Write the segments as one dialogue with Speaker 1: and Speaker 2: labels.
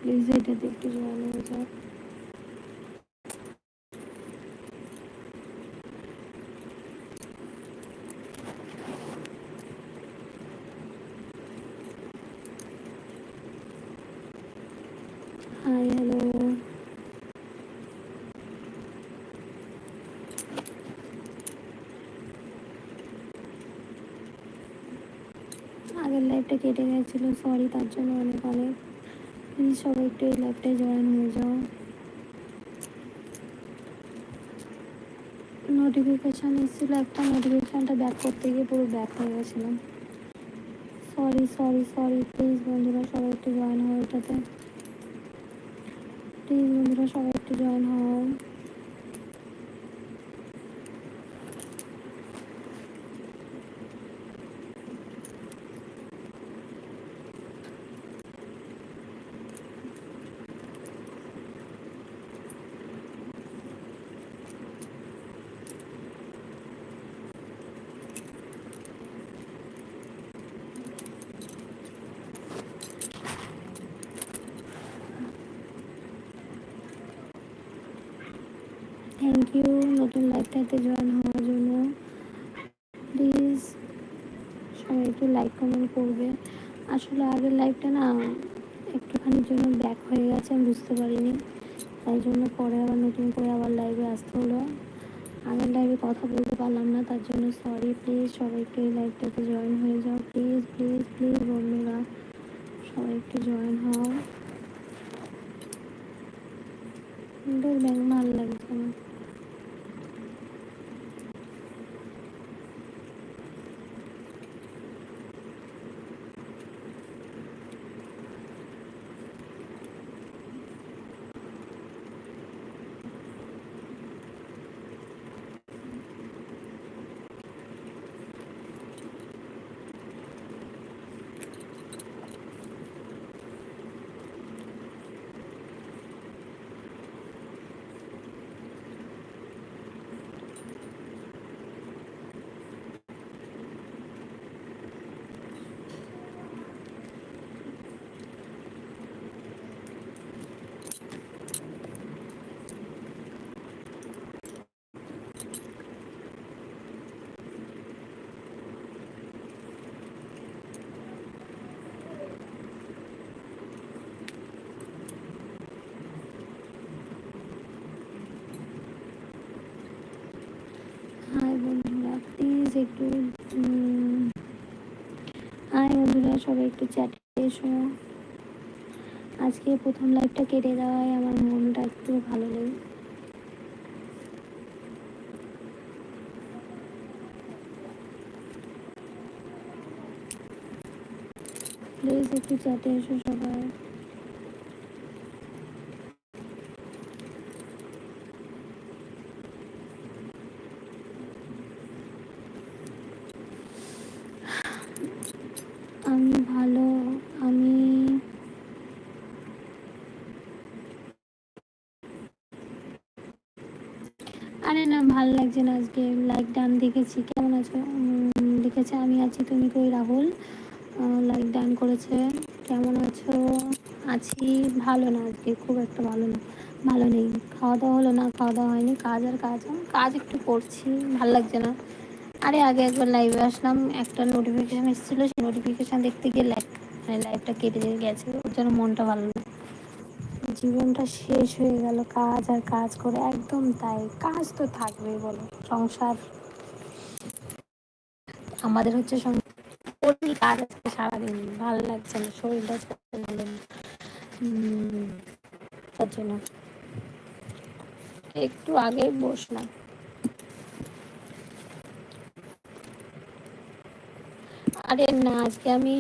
Speaker 1: Please এটাতে একটু join হয়ে যাও। হাই হ্যালো, আগের লাইভটা কেটে গেছিলো, সরি তার জন্য অনেক অনেক। প্লিজ সবাই একটু এই লাইভটায় জয়েন হয়ে যাও। নোটিফিকেশান এসেছিলো একটা, নোটিফিকেশানটা ব্যাক করতে গিয়ে পুরো ব্যাক হয়ে গেছিলাম। সরি সরি সরি, প্লিজ বন্ধুরা সবাই একটু জয়েন হও এটাতে। প্লিজ বন্ধুরা সবাই একটু জয়েন হও। থ্যাংক ইউ নতুন লাইভটাতে জয়েন হওয়ার জন্য। প্লিজ সবাই একটু লাইক কমেন্ট করবে। আসলে আগের লাইভটা না একটুখানির জন্য ব্যাক হয়ে গেছে, আমি বুঝতে পারিনি, তাই জন্য পরে আবার নতুন করে আবার লাইভে আসতে হলো। আগের লাইভে কথা বলতে পারলাম না, তার জন্য সরি। প্লিজ সবাই একটু এই লাইভটাতে জয়েন হয়ে যাও, প্লিজ প্লিজ প্লিজ বন্ধুরা সবাই একটু জয়েন হও। বেশ ব্যাগ ভালো লাগছে না। হাই বন্ধুরা প্লিজ একটু হাই বন্ধুরা সবাই একটু চ্যাটে এসো। আজকে প্রথম লাইভটা কেটে দেওয়ায় আমার মনটা একটু ভালো নেই। প্লিজ একটু চ্যাটে এসো সবাই। আমি ভালো, আমি আরে না ভালো লাগছে না আজকে। লাইক ডান দেখেছি, কেমন আছো? লিখেছে আমি আছি তুমি কই রাহুল। লাইক ডান করেছে। কেমন আছো? আছি, ভালো না আজকে, খুব একটা ভালো না, ভালো নেই। খাওয়া দাওয়া হলো না? খাওয়া দাওয়া হয়নি, কাজ আর কাজ, কাজ একটু করছি, ভালো লাগছে না। আরে আগে একবার লাইভে আসলাম, একটা নোটিফিকেশান এসেছিলো, সেই নোটিফিকেশান দেখতে গিয়ে লাইভটা কেটে গেছে, ওর জন্য মনটা ভালো না। জীবনটা শেষ হয়ে গেল কাজ আর কাজ করে, একদম তাই। কাজ তো থাকবেই বলো, সংসার আমাদের হচ্ছে কাজ আজকে সারাদিন ভালো লাগছে না, শরীরটা ভালো না। তার জন্য একটু আগে বসলাম। আরে না আজকে আমি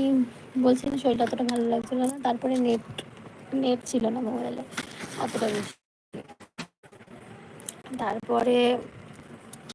Speaker 1: বলছি না শরীরটা অতটা ভালো লাগছিল না, তারপরে নেট নেট ছিল না মোবাইলে অতটা বেশি। তারপরে